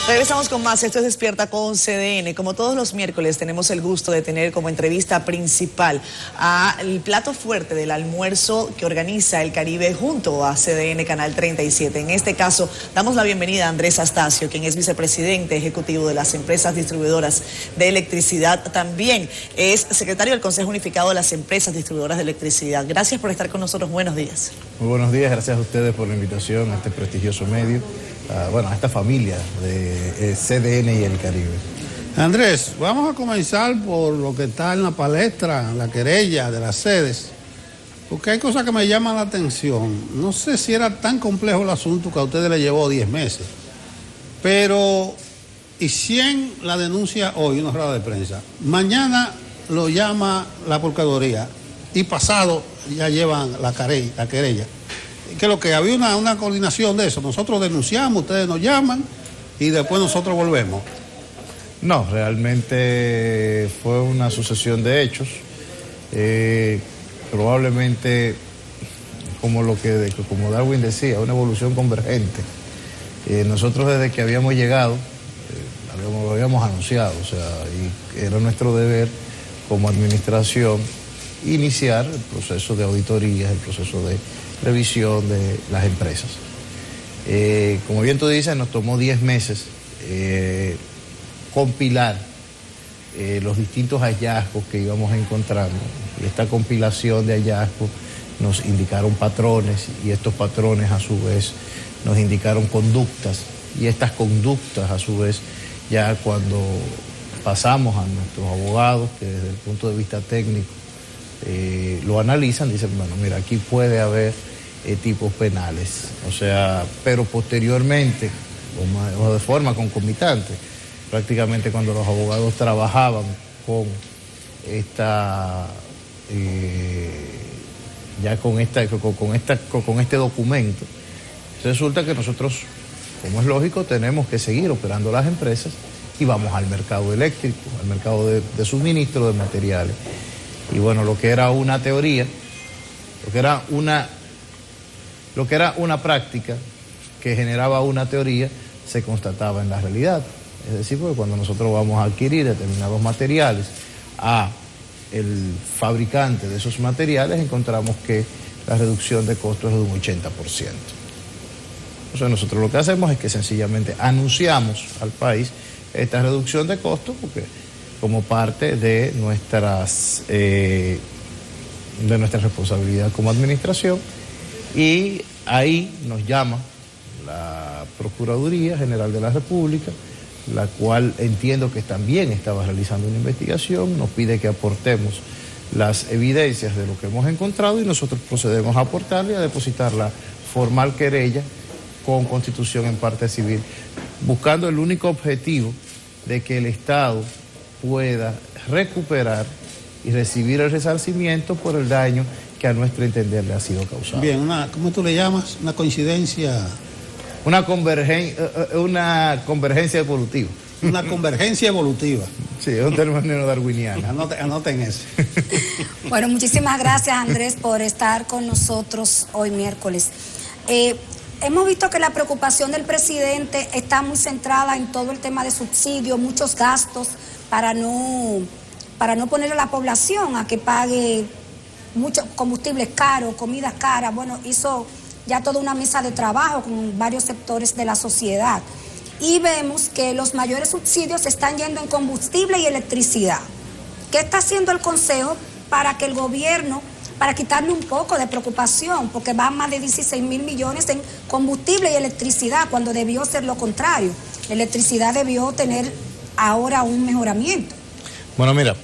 Regresamos con más. Esto es Despierta con CDN. Como todos los miércoles, tenemos el gusto de tener como entrevista principal al plato fuerte del almuerzo que organiza el Caribe junto a CDN Canal 37. En este caso, damos la bienvenida a Andrés Astacio, quien es vicepresidente ejecutivo de las empresas distribuidoras de electricidad. También es secretario del Consejo Unificado de las Empresas Distribuidoras de Electricidad. Gracias por estar con nosotros. Buenos días. Muy buenos días. Gracias a ustedes por la invitación a este prestigioso medio. A esta familia de CDN y el Caribe. Andrés, vamos a comenzar por lo que está en la palestra, la querella de las sedes, porque hay cosas que me llaman la atención. No sé si era tan complejo el asunto que a ustedes le llevó 10 meses, pero y 100 la denuncia hoy, una rueda de prensa. Mañana lo llama la Procuraduría y pasado ya llevan la querella. Que lo que había una coordinación de eso, nosotros denunciamos, ustedes nos llaman y después nosotros volvemos. No, realmente fue una sucesión de hechos, probablemente como Darwin decía, una evolución convergente. Nosotros desde que habíamos llegado, lo habíamos anunciado, o sea, y era nuestro deber como administración iniciar el proceso de auditorías, el proceso de revisión de las empresas. Como bien tú dices, nos tomó 10 meses compilar los distintos hallazgos que íbamos encontrando. Y esta compilación de hallazgos nos indicaron patrones y estos patrones a su vez nos indicaron conductas y estas conductas a su vez ya cuando pasamos a nuestros abogados que desde el punto de vista técnico lo analizan, dicen, bueno, mira, aquí puede haber tipos penales, o sea, pero posteriormente, o de forma concomitante, prácticamente cuando los abogados trabajaban con con este documento, resulta que nosotros, como es lógico, tenemos que seguir operando las empresas y vamos al mercado eléctrico, al mercado de suministro de materiales. Y bueno, lo que era una teoría, lo que era una práctica que generaba una teoría, se constataba en la realidad. Es decir, porque cuando nosotros vamos a adquirir determinados materiales a el fabricante de esos materiales, encontramos que la reducción de costos es de un 80%. O sea, nosotros lo que hacemos es que sencillamente anunciamos al país esta reducción de costos, porque como parte de nuestra responsabilidad como administración, y ahí nos llama la Procuraduría General de la República, la cual entiendo que también estaba realizando una investigación, nos pide que aportemos las evidencias de lo que hemos encontrado y nosotros procedemos a aportarle y a depositar la formal querella con constitución en parte civil, buscando el único objetivo de que el Estado pueda recuperar y recibir el resarcimiento por el daño que a nuestro entender le ha sido causado. Bien, ¿cómo tú le llamas? Una coincidencia. Una convergencia evolutiva. Una convergencia evolutiva. Sí, es un término darwiniano. Anoten eso. Bueno, muchísimas gracias, Andrés, por estar con nosotros hoy miércoles. Hemos visto que la preocupación del presidente está muy centrada en todo el tema de subsidios, muchos gastos para no poner a la población a que pague muchos combustibles caros, comidas caras. Bueno, hizo ya toda una mesa de trabajo con varios sectores de la sociedad. Y vemos que los mayores subsidios están yendo en combustible y electricidad. ¿Qué está haciendo el Consejo para que el gobierno, para quitarle un poco de preocupación, porque van más de 16.000 millones en combustible y electricidad, cuando debió ser lo contrario? La electricidad debió tener ahora un mejoramiento. Bueno, mira,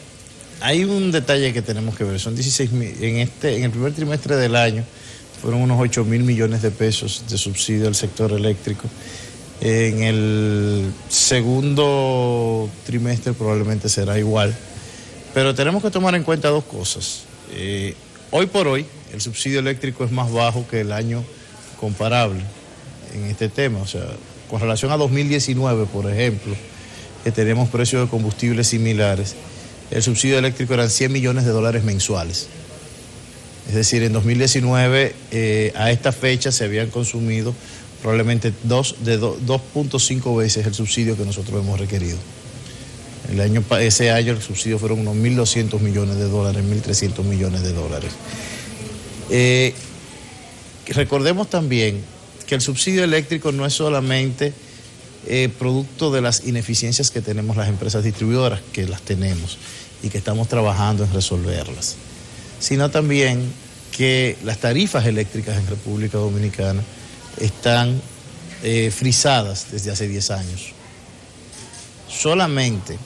hay un detalle que tenemos que ver. Son 16.000, en el primer trimestre del año fueron unos 8.000 millones de pesos de subsidio al sector eléctrico. En el segundo trimestre probablemente será igual. Pero tenemos que tomar en cuenta dos cosas. Hoy por hoy, el subsidio eléctrico es más bajo que el año comparable en este tema. O sea, con relación a 2019, por ejemplo, que tenemos precios de combustibles similares, el subsidio eléctrico eran $100 millones mensuales. Es decir, en 2019, a esta fecha se habían consumido probablemente 2.5 veces el subsidio que nosotros hemos requerido. Ese año el subsidio fueron unos 1.200 millones de dólares, 1.300 millones de dólares. Recordemos también que el subsidio eléctrico no es solamente producto de las ineficiencias que tenemos las empresas distribuidoras, que las tenemos y que estamos trabajando en resolverlas, sino también que las tarifas eléctricas en República Dominicana están frisadas desde hace 10 años. Solamente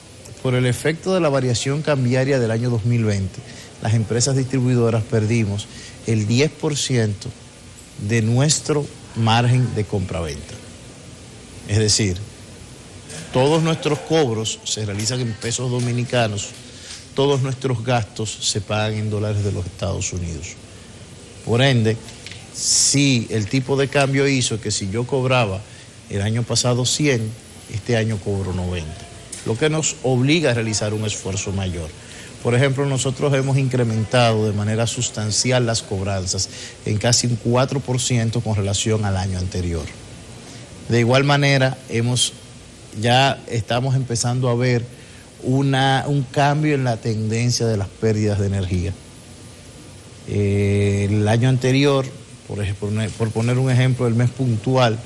por el efecto de la variación cambiaria del año 2020, las empresas distribuidoras perdimos el 10% de nuestro margen de compra-venta. Es decir, todos nuestros cobros se realizan en pesos dominicanos, todos nuestros gastos se pagan en dólares de los Estados Unidos. Por ende, si el tipo de cambio hizo que si yo cobraba el año pasado 100, este año cobro 90, lo que nos obliga a realizar un esfuerzo mayor. Por ejemplo, nosotros hemos incrementado de manera sustancial las cobranzas en casi un 4% con relación al año anterior. De igual manera, ya estamos empezando a ver un cambio en la tendencia de las pérdidas de energía. El año anterior, por poner un ejemplo, el mes puntual,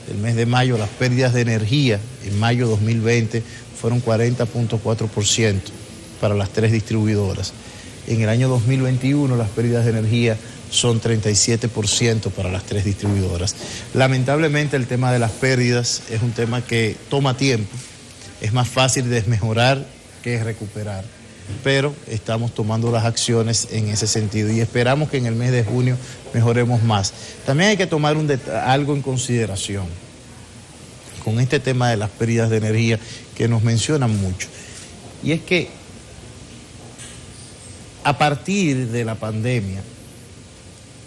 el mes de mayo, las pérdidas de energía en mayo 2020 fueron 40.4% para las 3 distribuidoras. En el año 2021 las pérdidas de energía son 37% para las 3 distribuidoras. Lamentablemente el tema de las pérdidas es un tema que toma tiempo, es más fácil desmejorar que recuperar, pero estamos tomando las acciones en ese sentido y esperamos que en el mes de junio mejoremos más. También hay que tomar algo en consideración con este tema de las pérdidas de energía que nos mencionan mucho, y es que a partir de la pandemia,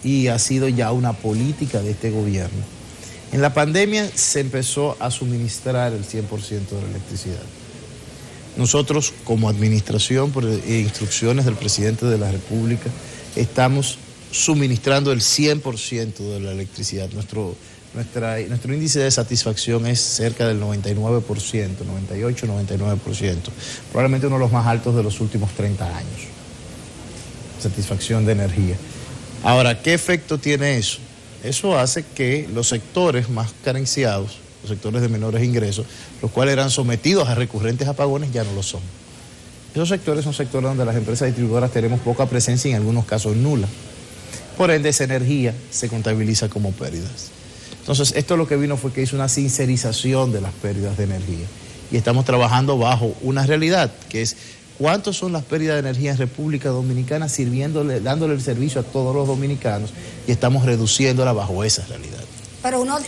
y ha sido ya una política de este gobierno, en la pandemia se empezó a suministrar el 100% de la electricidad. Nosotros, como administración, por instrucciones del presidente de la República, estamos suministrando el 100% de la electricidad. Nuestro índice de satisfacción es cerca del 99%, 98, 99%, probablemente uno de los más altos de los últimos 30 años. Satisfacción de energía. Ahora, ¿qué efecto tiene eso? Eso hace que los sectores más carenciados, los sectores de menores ingresos, los cuales eran sometidos a recurrentes apagones, ya no lo son. Esos sectores son sectores donde las empresas distribuidoras tenemos poca presencia y en algunos casos nula. Por ende, esa energía se contabiliza como pérdidas. Entonces, esto lo que vino fue que hizo una sincerización de las pérdidas de energía. Y estamos trabajando bajo una realidad, que es cuántas son las pérdidas de energía en República Dominicana, dándole el servicio a todos los dominicanos, y estamos reduciéndola bajo esa realidad. Pero uno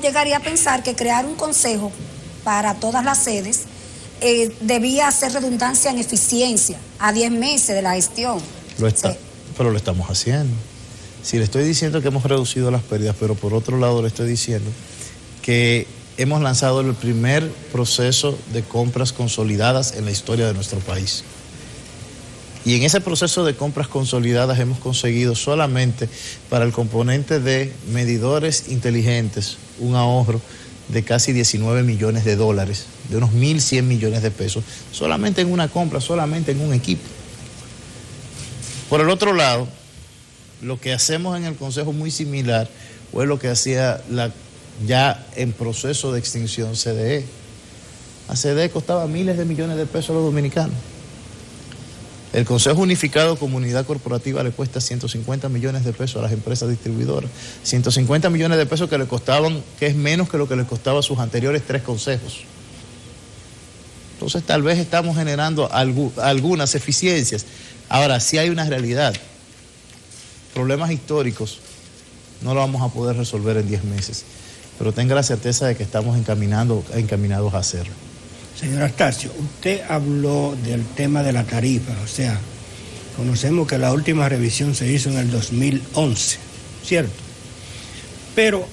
llegaría a pensar que crear un consejo para todas las sedes debía hacer redundancia en eficiencia a 10 meses de la gestión. Pero lo estamos haciendo. Si le estoy diciendo que hemos reducido las pérdidas, pero por otro lado le estoy diciendo que hemos lanzado el primer proceso de compras consolidadas en la historia de nuestro país. Y en ese proceso de compras consolidadas hemos conseguido solamente para el componente de medidores inteligentes un ahorro de casi 19 millones de dólares, de unos 1.100 millones de pesos, solamente en una compra, solamente en un equipo. Por el otro lado, lo que hacemos en el Consejo muy similar fue lo que hacía ya en proceso de extinción CDE. A CDE costaba miles de millones de pesos a los dominicanos. El Consejo Unificado Comunidad Corporativa le cuesta 150 millones de pesos a las empresas distribuidoras. 150 millones de pesos que le costaban, que es menos que lo que les costaba a sus anteriores 3 consejos. Entonces tal vez estamos generando algunas eficiencias. Ahora, sí hay una realidad. Problemas históricos no lo vamos a poder resolver en 10 meses. Pero tenga la certeza de que estamos encaminados a hacerlo. Señor Astacio, usted habló del tema de la tarifa, o sea, conocemos que la última revisión se hizo en el 2011, ¿cierto? Pero,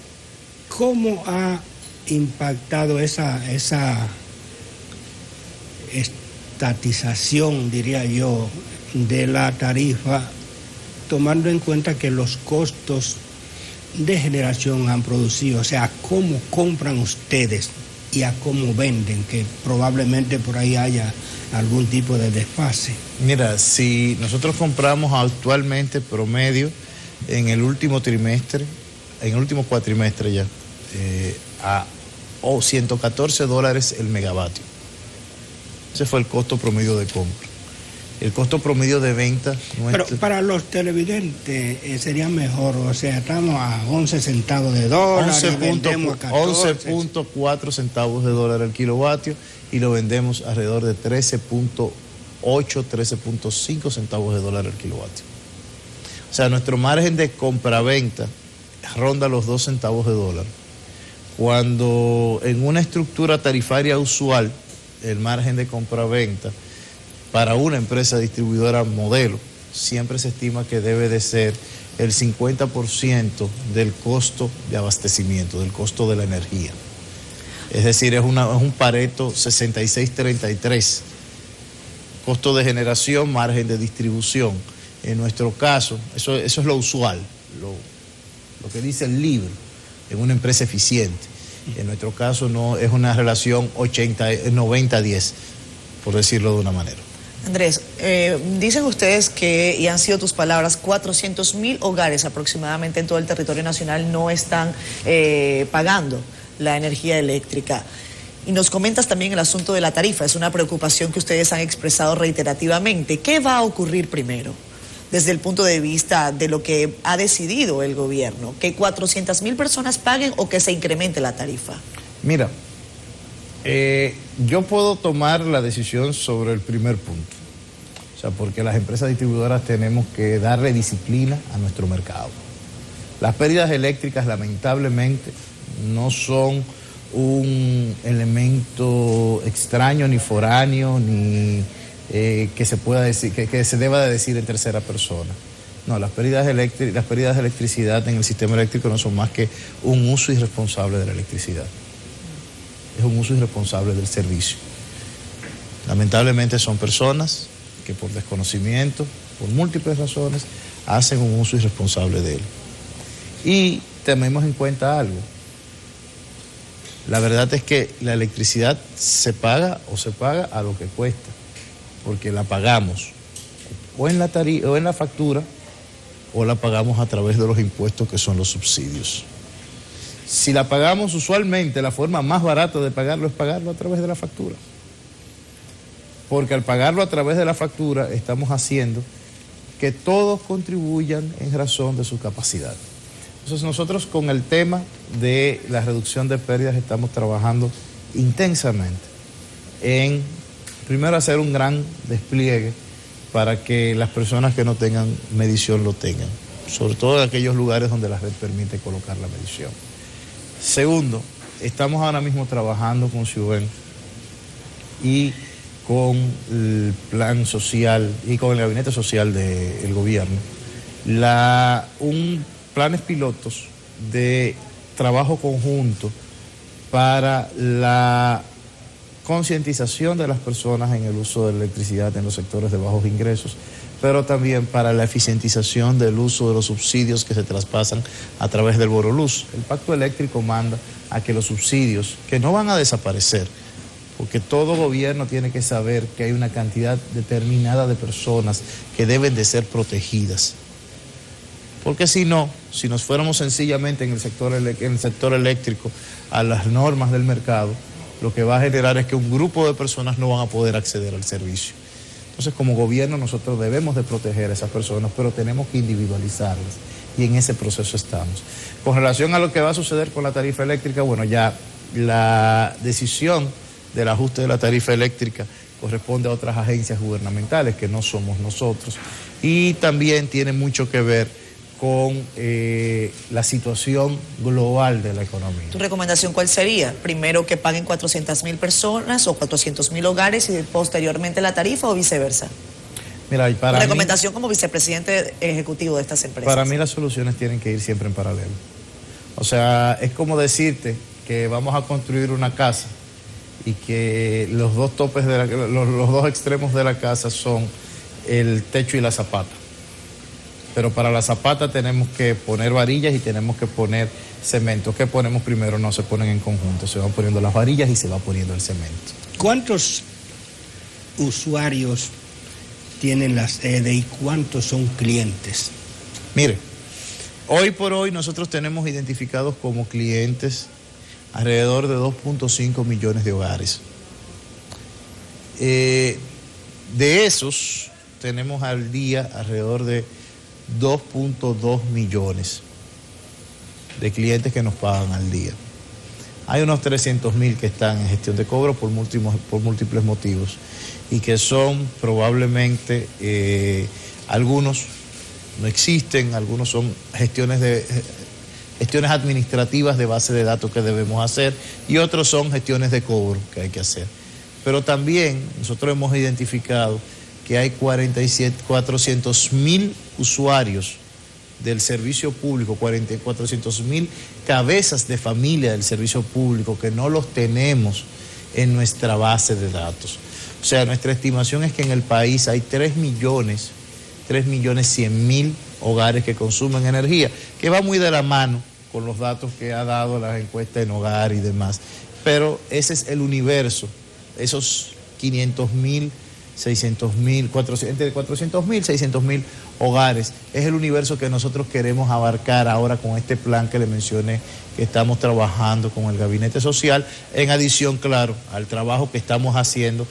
¿cómo ha impactado esa estatización, diría yo, de la tarifa, tomando en cuenta que los costos de generación han producido? O sea, ¿cómo compran ustedes y a cómo venden? Que probablemente por ahí haya algún tipo de desfase. Mira, si nosotros compramos actualmente promedio en el último trimestre, en el último cuatrimestre ya, a $114 el megavatio. Ese fue el costo promedio de compra. El costo promedio de venta... Pero para los televidentes sería mejor, o sea, estamos a 11 centavos de dólar, 11.4 centavos de dólar el kilovatio y lo vendemos alrededor de 13.8, 13.5 centavos de dólar el kilovatio. O sea, nuestro margen de compra-venta ronda los 2 centavos de dólar. Cuando en una estructura tarifaria usual, el margen de compra-venta para una empresa distribuidora modelo siempre se estima que debe de ser el 50% del costo de abastecimiento, del costo de la energía. Es decir, es un Pareto 66-33. Costo de generación, margen de distribución. En nuestro caso, eso es lo usual, lo que dice el libro, en una empresa eficiente. En nuestro caso no es una relación 90-10, por decirlo de una manera. Andrés, dicen ustedes que, y han sido tus palabras, 400.000 hogares aproximadamente en todo el territorio nacional no están pagando la energía eléctrica. Y nos comentas también el asunto de la tarifa, es una preocupación que ustedes han expresado reiterativamente. ¿Qué va a ocurrir primero desde el punto de vista de lo que ha decidido el gobierno? ¿Que 400.000 personas paguen o que se incremente la tarifa? Mira, yo puedo tomar la decisión sobre el primer punto. O sea, porque las empresas distribuidoras tenemos que darle disciplina a nuestro mercado. Las pérdidas eléctricas, lamentablemente, no son un elemento extraño ni foráneo, ni que se pueda decir, que se deba de decir en tercera persona. No, las pérdidas de electricidad en el sistema eléctrico no son más que un uso irresponsable de la electricidad. Es un uso irresponsable del servicio. Lamentablemente son personas que por desconocimiento, por múltiples razones, hacen un uso irresponsable de él. Y tenemos en cuenta algo. La verdad es que la electricidad se paga a lo que cuesta, porque la pagamos o en la factura o la pagamos a través de los impuestos que son los subsidios. Si la pagamos usualmente, la forma más barata de pagarlo es pagarlo a través de la factura. Porque al pagarlo a través de la factura estamos haciendo que todos contribuyan en razón de su capacidad. Entonces nosotros con el tema de la reducción de pérdidas estamos trabajando intensamente en, primero, hacer un gran despliegue para que las personas que no tengan medición lo tengan, sobre todo en aquellos lugares donde la red permite colocar la medición. Segundo, estamos ahora mismo trabajando con Ciuben y con el plan social y con el gabinete social del gobierno, planes pilotos de trabajo conjunto para la concientización de las personas en el uso de la electricidad en los sectores de bajos ingresos, pero también para la eficientización del uso de los subsidios que se traspasan a través del Boroluz. El pacto eléctrico manda a que los subsidios, que no van a desaparecer, porque todo gobierno tiene que saber que hay una cantidad determinada de personas que deben de ser protegidas. Porque si no, si nos fuéramos sencillamente en el sector eléctrico a las normas del mercado, lo que va a generar es que un grupo de personas no van a poder acceder al servicio. Entonces, como gobierno, nosotros debemos de proteger a esas personas, pero tenemos que individualizarlas, y en ese proceso estamos. Con relación a lo que va a suceder con la tarifa eléctrica, bueno, ya la decisión del ajuste de la tarifa eléctrica corresponde a otras agencias gubernamentales, que no somos nosotros, y también tiene mucho que ver con la situación global de la economía. ¿Tu recomendación cuál sería? ¿Primero que paguen 400.000 personas o 400.000 hogares y posteriormente la tarifa o viceversa? Mira, y para recomendación como vicepresidente ejecutivo de estas empresas. Para mí las soluciones tienen que ir siempre en paralelo. O sea, es como decirte que vamos a construir una casa y que los dos topes los dos extremos de la casa son el techo y la zapata. Pero para la zapata tenemos que poner varillas y tenemos que poner cemento. ¿Qué ponemos primero? No se ponen en conjunto, se van poniendo las varillas y se va poniendo el cemento. ¿Cuántos usuarios tienen la sede y cuántos son clientes? Mire, hoy por hoy nosotros tenemos identificados como clientes alrededor de 2.5 millones de hogares. De esos tenemos al día alrededor de 2.2 millones de clientes que nos pagan al día. Hay unos 300.000 que están en gestión de cobro por múltiples motivos y que son probablemente, algunos no existen, algunos son gestiones administrativas de base de datos que debemos hacer y otros son gestiones de cobro que hay que hacer. Pero también nosotros hemos identificado que hay 400.000 usuarios del servicio público, 400.000 cabezas de familia del servicio público que no los tenemos en nuestra base de datos. O sea, nuestra estimación es que en el país hay 3.100.000 hogares que consumen energía, que va muy de la mano con los datos que ha dado las encuestas en hogar y demás. Pero ese es el universo, esos 500.000, 600.000, entre 400.000 y 600.000 hogares. Es el universo que nosotros queremos abarcar ahora con este plan que le mencioné, que estamos trabajando con el Gabinete Social, en adición, claro, al trabajo que estamos haciendo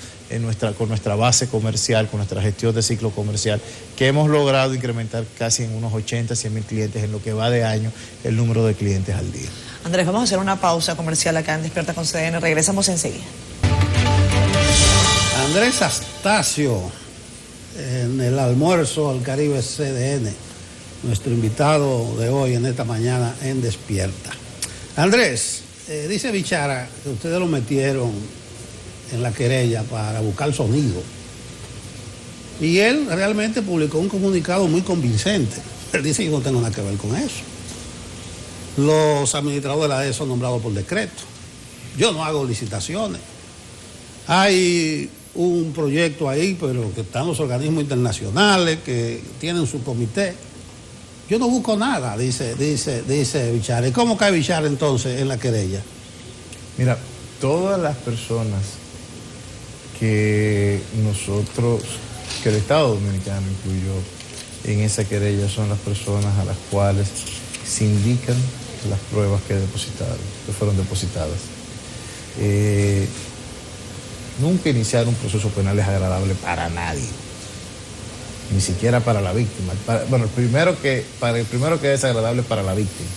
con nuestra base comercial, con nuestra gestión de ciclo comercial, que hemos logrado incrementar casi en unos 80, 100.000 clientes en lo que va de año el número de clientes al día. Andrés, vamos a hacer una pausa comercial acá en Despierta con CDN. Regresamos enseguida. Andrés Astacio, en el almuerzo al Caribe CDN, nuestro invitado de hoy en esta mañana en Despierta. Andrés, dice Bichara que ustedes lo metieron en la querella para buscar sonido. Y él realmente publicó un comunicado muy convincente. Él dice que yo no tengo nada que ver con eso. Los administradores de la AES son nombrados por decreto. Yo no hago licitaciones. Hay un proyecto ahí, pero que están los organismos internacionales que tienen su comité. Yo no busco nada, dice Bichara. ¿Y cómo cae Bichara entonces en la querella? Mira, todas las personas que el Estado Dominicano incluyó en esa querella son las personas a las cuales se indican las pruebas que fueron depositadas. Nunca iniciar un proceso penal es agradable para nadie, ni siquiera para la víctima. El primero que es desagradable para la víctima.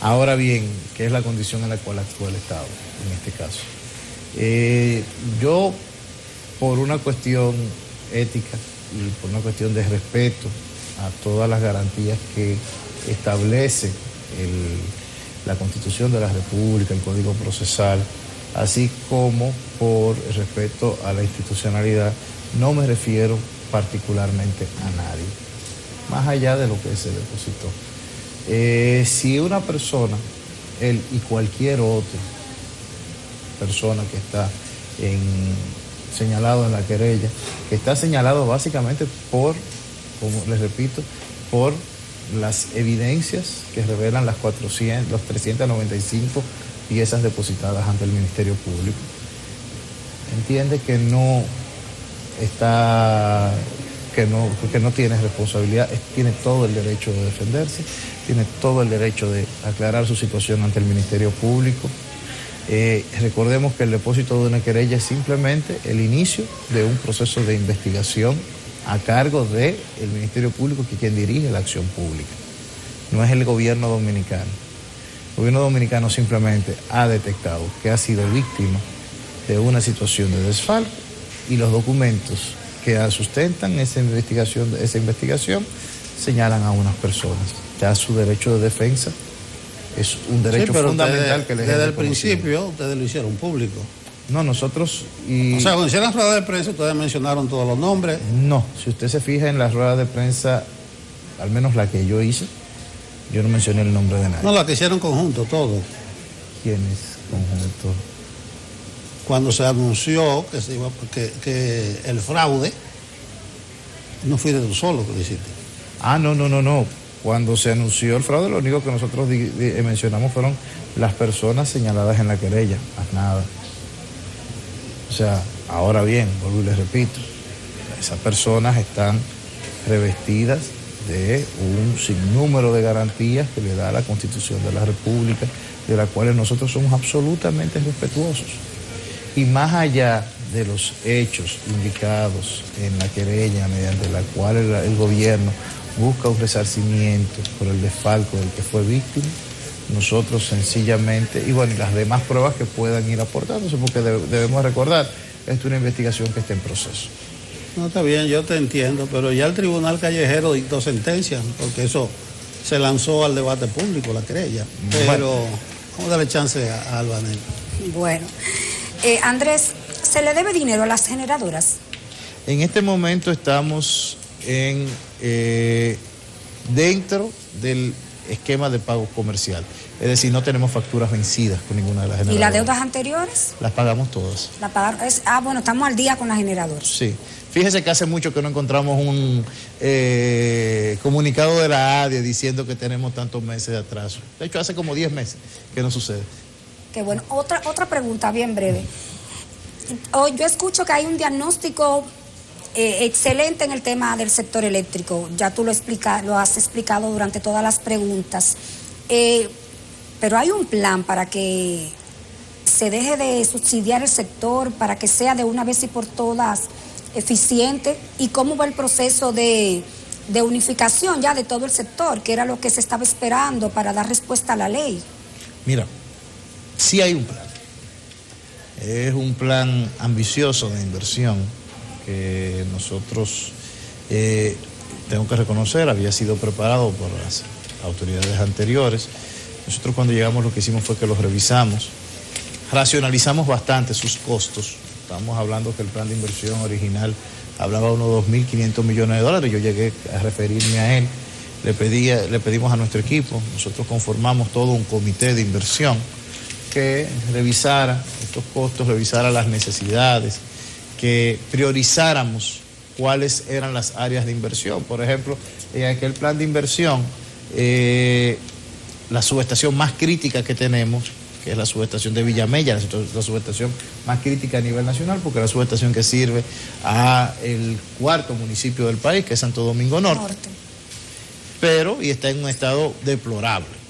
Ahora bien, ¿qué es la condición en la cual actúa el Estado en este caso? Yo, por una cuestión ética y por una cuestión de respeto a todas las garantías que establece la Constitución de la República, el Código Procesal, así como por el respeto a la institucionalidad, no me refiero particularmente a nadie, más allá de lo que se depositó. Si una persona, él y cualquier otra persona que está señalado en la querella, que está señalado básicamente por, como les repito, por las evidencias que revelan los 395 piezas depositadas ante el Ministerio Público, entiende que no tiene responsabilidad, tiene todo el derecho de defenderse, tiene todo el derecho de aclarar su situación ante el Ministerio Público. Recordemos que el depósito de una querella es simplemente el inicio de un proceso de investigación a cargo del Ministerio Público, que es quien dirige la acción pública, no es el gobierno dominicano. El gobierno dominicano simplemente ha detectado que ha sido víctima de una situación de desfalco y los documentos que sustentan esa investigación señalan a unas personas. Ya su derecho de defensa es un derecho fundamental que les desde el principio ustedes lo hicieron público. No, nosotros... O sea, cuando hicieron las ruedas de prensa, ustedes mencionaron todos los nombres. No, si usted se fija en las ruedas de prensa, al menos la que yo hice, yo no mencioné el nombre de nadie. No, la que hicieron conjunto, todo. ¿Quién es conjunto? Cuando se anunció que que el fraude, no fui de tú solo que lo hiciste. No. Cuando se anunció el fraude, lo único que nosotros mencionamos fueron las personas señaladas en la querella, más nada. O sea, ahora bien, vuelvo y les repito, esas personas están revestidas de un sinnúmero de garantías que le da la Constitución de la República, de las cuales nosotros somos absolutamente respetuosos. Y más allá de los hechos indicados en la querella, mediante la cual el gobierno busca un resarcimiento por el desfalco del que fue víctima, nosotros sencillamente, y bueno, y las demás pruebas que puedan ir aportándose, porque debemos recordar, esto es una investigación que está en proceso. No, está bien, yo te entiendo, pero ya el Tribunal Callejero dictó sentencia, porque eso se lanzó al debate público, la querella. Pero, ¿cómo darle chance a Albanel? Bueno, Andrés, ¿se le debe dinero a las generadoras? En este momento estamos dentro del esquema de pago comercial. Es decir, no tenemos facturas vencidas con ninguna de las generadoras. ¿Y las deudas anteriores? Las pagamos todas. Bueno, estamos al día con las generadoras. Sí. Fíjese que hace mucho que no encontramos un comunicado de la ADIE diciendo que tenemos tantos meses de atraso. De hecho, hace como 10 meses que no sucede. Qué bueno. Otra pregunta bien breve. Yo escucho que hay un diagnóstico excelente en el tema del sector eléctrico. Ya tú lo has explicado durante todas las preguntas. Pero hay un plan para que se deje de subsidiar el sector, para que sea de una vez y por todas eficiente. ¿Y cómo va el proceso de unificación ya de todo el sector, que era lo que se estaba esperando para dar respuesta a la ley? Mira, sí hay un plan. Es un plan ambicioso de inversión que nosotros, tengo que reconocer, había sido preparado por las autoridades anteriores. Nosotros cuando llegamos lo que hicimos fue que los revisamos, racionalizamos bastante sus costos. Estamos hablando que el plan de inversión original hablaba de unos 2.500 millones de dólares. Yo llegué a referirme a él, le pedimos a nuestro equipo, nosotros conformamos todo un comité de inversión que revisara estos costos, revisara las necesidades, que priorizáramos cuáles eran las áreas de inversión. Por ejemplo, en aquel plan de inversión, la subestación más crítica que tenemos, que es la subestación de Villamella, la subestación más crítica a nivel nacional, porque es la subestación que sirve a el cuarto municipio del país, que es Santo Domingo Norte. Y está en un estado deplorable.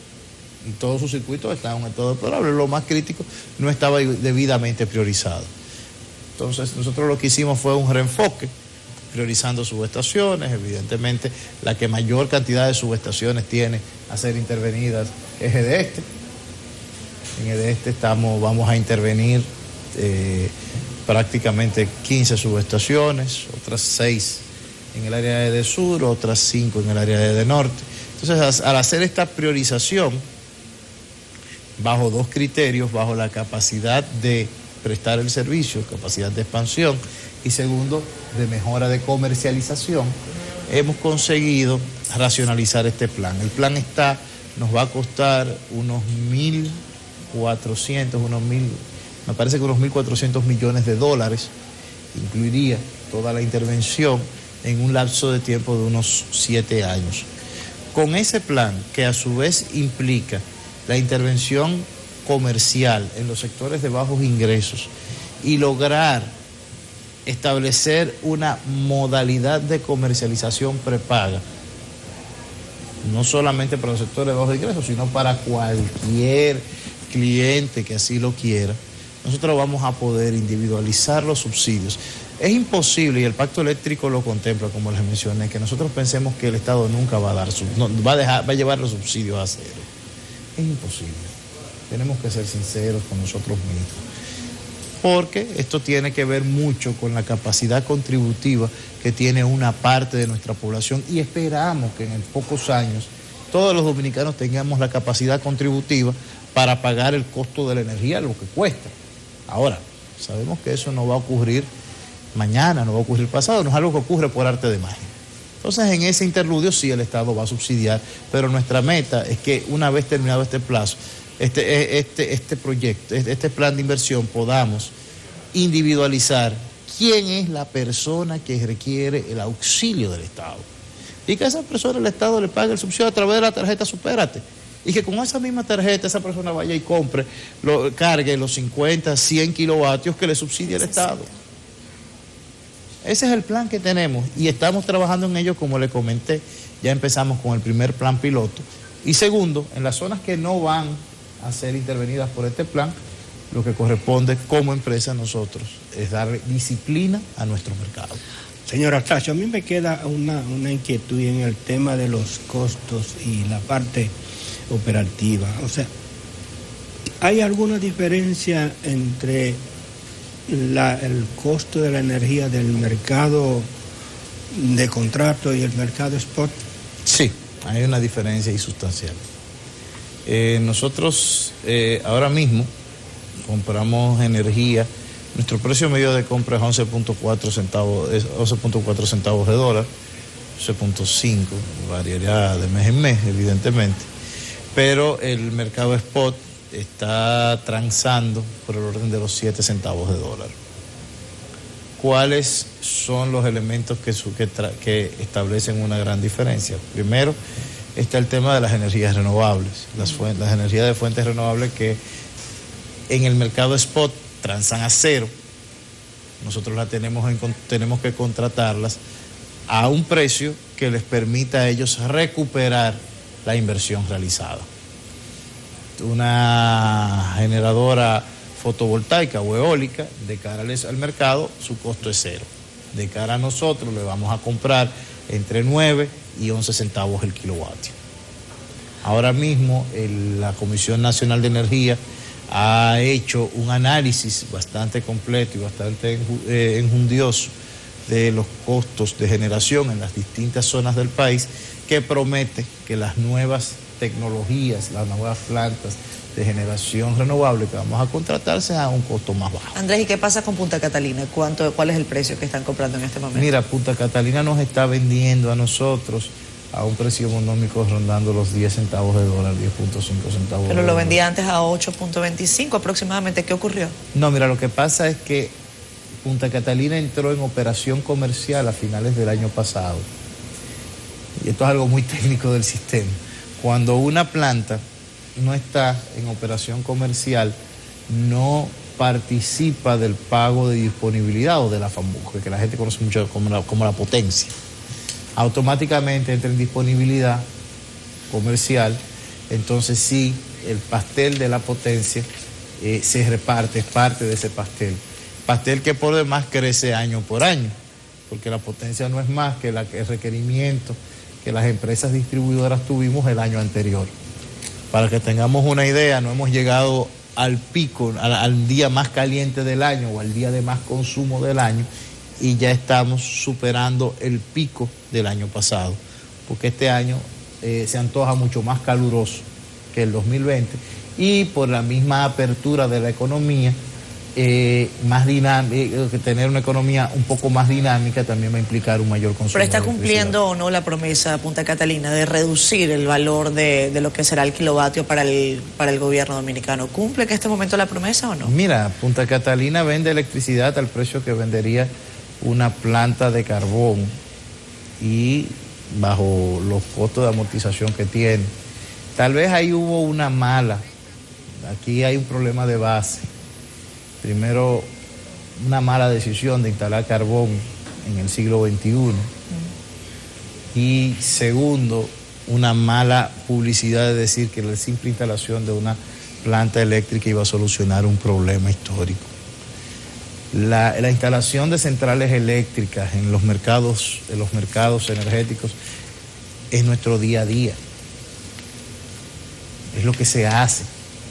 Y todos sus circuitos están en un estado deplorable. Lo más crítico no estaba debidamente priorizado. Entonces, nosotros lo que hicimos fue un reenfoque, priorizando subestaciones. Evidentemente, la que mayor cantidad de subestaciones tiene a ser intervenidas es EDESTE. En EDESTE vamos a intervenir prácticamente 15 subestaciones, otras 6 en el área de EDE Sur, otras 5 en el área de EDE Norte. Entonces, al hacer esta priorización, bajo 2 criterios, bajo la capacidad de prestar el servicio, capacidad de expansión, y segundo, de mejora de comercialización, hemos conseguido racionalizar este plan. El plan nos va a costar unos 1.400, me parece que unos 1.400 millones de dólares, incluiría toda la intervención en un lapso de tiempo de unos 7 años. Con ese plan, que a su vez implica la intervención comercial en los sectores de bajos ingresos y lograr establecer una modalidad de comercialización prepaga, no solamente para los sectores de bajos ingresos, sino para cualquier cliente que así lo quiera, nosotros vamos a poder individualizar los subsidios. Es imposible, y el pacto eléctrico lo contempla, como les mencioné, que nosotros pensemos que el Estado nunca va a llevar los subsidios a cero. Es imposible. Tenemos que ser sinceros con nosotros mismos, porque esto tiene que ver mucho con la capacidad contributiva que tiene una parte de nuestra población, y esperamos que en pocos años todos los dominicanos tengamos la capacidad contributiva para pagar el costo de la energía, lo que cuesta. Ahora, sabemos que eso no va a ocurrir mañana, no va a ocurrir pasado, no es algo que ocurre por arte de magia. Entonces, en ese interludio sí el Estado va a subsidiar, pero nuestra meta es que una vez terminado este plazo, este proyecto, este plan de inversión, podamos individualizar quién es la persona que requiere el auxilio del Estado. y que a esa persona el Estado le pague el subsidio a través de la tarjeta Supérate. Y que con esa misma tarjeta esa persona vaya y compre, cargue los 50, 100 kilovatios que le subsidia el Estado. Ese es el plan que tenemos y estamos trabajando en ello, como le comenté. Ya empezamos con el primer plan piloto. Y segundo, en las zonas que no van a ser intervenidas por este plan, lo que corresponde como empresa a nosotros es darle disciplina a nuestro mercado. Señor Astacio, a mí me queda una inquietud en el tema de los costos y la parte operativa. O sea, ¿hay alguna diferencia entre el costo de la energía del mercado de contrato y el mercado spot? Sí, hay una diferencia y sustancial. Nosotros ahora mismo compramos energía, nuestro precio medio de compra es 11.4 centavos de dólar, 11.5, variará de mes en mes, evidentemente, pero el mercado spot está transando por el orden de los 7 centavos de dólar. ¿Cuáles son los elementos que establecen una gran diferencia? Primero, está el tema de las energías renovables, las energías de fuentes renovables que en el mercado spot transan a cero. Nosotros tenemos que contratarlas a un precio que les permita a ellos recuperar la inversión realizada. Una generadora fotovoltaica o eólica, de cara al mercado, su costo es cero. De cara a nosotros le vamos a comprar entre 9 y 11 centavos el kilovatio. Ahora mismo la Comisión Nacional de Energía ha hecho un análisis bastante completo y bastante enjundioso de los costos de generación en las distintas zonas del país, que promete que las nuevas tecnologías, las nuevas plantas de generación renovable que vamos a contratar sean a un costo más bajo. Andrés, ¿y qué pasa con Punta Catalina? ¿Cuál es el precio que están comprando en este momento? Mira, Punta Catalina nos está vendiendo a nosotros a un precio económico rondando los 10 centavos de dólar, 10.5 centavos. Pero lo vendía antes a 8.25 aproximadamente. ¿Qué ocurrió? No, mira, lo que pasa es que Punta Catalina entró en operación comercial a finales del año pasado. Y esto es algo muy técnico del sistema. Cuando una planta no está en operación comercial, no participa del pago de disponibilidad o de la famosa, que la gente conoce mucho como la potencia. Automáticamente entra en disponibilidad comercial, entonces sí, el pastel de la potencia se reparte, es parte de ese pastel que por demás crece año por año, porque la potencia no es más que el requerimiento que las empresas distribuidoras tuvimos el año anterior. Para que tengamos una idea, no hemos llegado al pico, al día más caliente del año o al día de más consumo del año, y ya estamos superando el pico del año pasado, porque este año se antoja mucho más caluroso que el 2020, y por la misma apertura de la economía, más dinámica, tener una economía un poco más dinámica también va a implicar un mayor consumo. ¿Pero está cumpliendo o no la promesa Punta Catalina de reducir el valor de lo que será el kilovatio para el gobierno dominicano? ¿Cumple en este momento la promesa o no? Mira, Punta Catalina vende electricidad al precio que vendería una planta de carbón y bajo los costos de amortización que tiene. Tal vez ahí hubo una aquí hay un problema de base. Primero, una mala decisión de instalar carbón en el siglo XXI. Y segundo, una mala publicidad de decir que la simple instalación de una planta eléctrica iba a solucionar un problema histórico. La instalación de centrales eléctricas en los mercados energéticos es nuestro día a día. Es lo que se hace,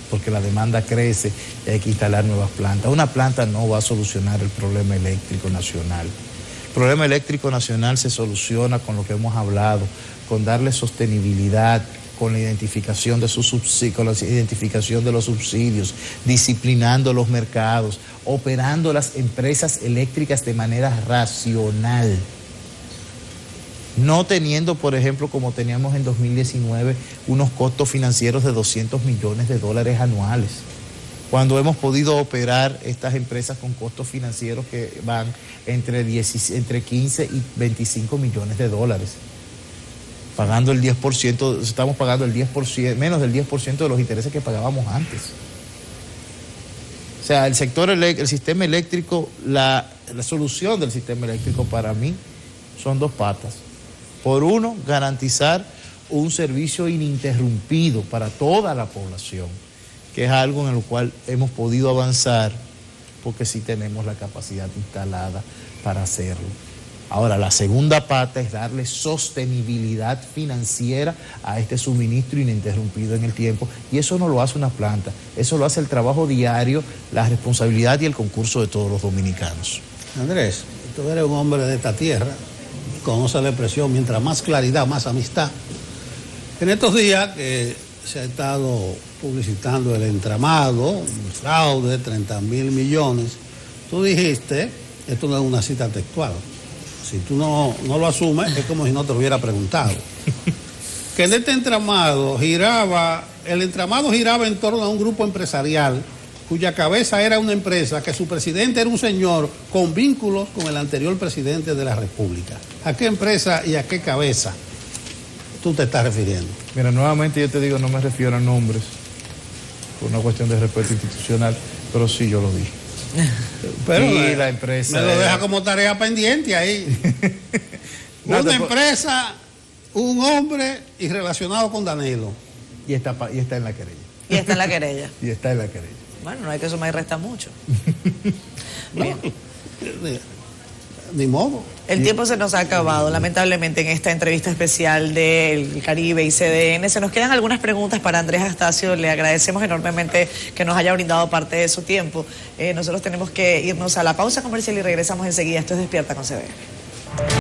porque la demanda crece y hay que instalar nuevas plantas. Una planta no va a solucionar el problema eléctrico nacional. El problema eléctrico nacional se soluciona con lo que hemos hablado, con darle sostenibilidad, con la identificación de los subsidios, disciplinando los mercados, operando las empresas eléctricas de manera racional. No teniendo, por ejemplo, como teníamos en 2019, unos costos financieros de 200 millones de dólares anuales. Cuando hemos podido operar estas empresas con costos financieros que van entre 15 y 25 millones de dólares. pagando el 10%, estamos pagando el 10%, menos del 10% de los intereses que pagábamos antes. O sea, el sistema eléctrico, la solución del sistema eléctrico para mí son dos patas. Por uno, garantizar un servicio ininterrumpido para toda la población, que es algo en lo cual hemos podido avanzar porque sí tenemos la capacidad instalada para hacerlo. Ahora, la segunda pata es darle sostenibilidad financiera a este suministro ininterrumpido en el tiempo, y eso no lo hace una planta, eso lo hace el trabajo diario, la responsabilidad y el concurso de todos los dominicanos. Andrés, tú eres un hombre de esta tierra, conoce la expresión, mientras más claridad, más amistad. En estos días que se ha estado publicitando el entramado, un fraude, 30.000 millones, tú dijiste, esto no es una cita textual, si tú no lo asumes, es como si no te lo hubiera preguntado. Que en este entramado el entramado giraba en torno a un grupo empresarial cuya cabeza era una empresa, que su presidente era un señor con vínculos con el anterior presidente de la República. ¿A qué empresa y a qué cabeza tú te estás refiriendo? Mira, nuevamente yo te digo, no me refiero a nombres, por una cuestión de respeto institucional, pero sí yo lo dije. Pero y la empresa me lo deja como tarea pendiente ahí. Una empresa, un hombre y relacionado con Danilo. Y está en la querella. Y está en la querella. Y está en la querella. Bueno, no hay que sumar y restar mucho. Bien. Ni modo. El tiempo se nos ha acabado, lamentablemente, en esta entrevista especial del Caribe y CDN. Se nos quedan algunas preguntas para Andrés Astacio. Le agradecemos enormemente que nos haya brindado parte de su tiempo. Nosotros tenemos que irnos a la pausa comercial y regresamos enseguida. Esto es Despierta con CDN.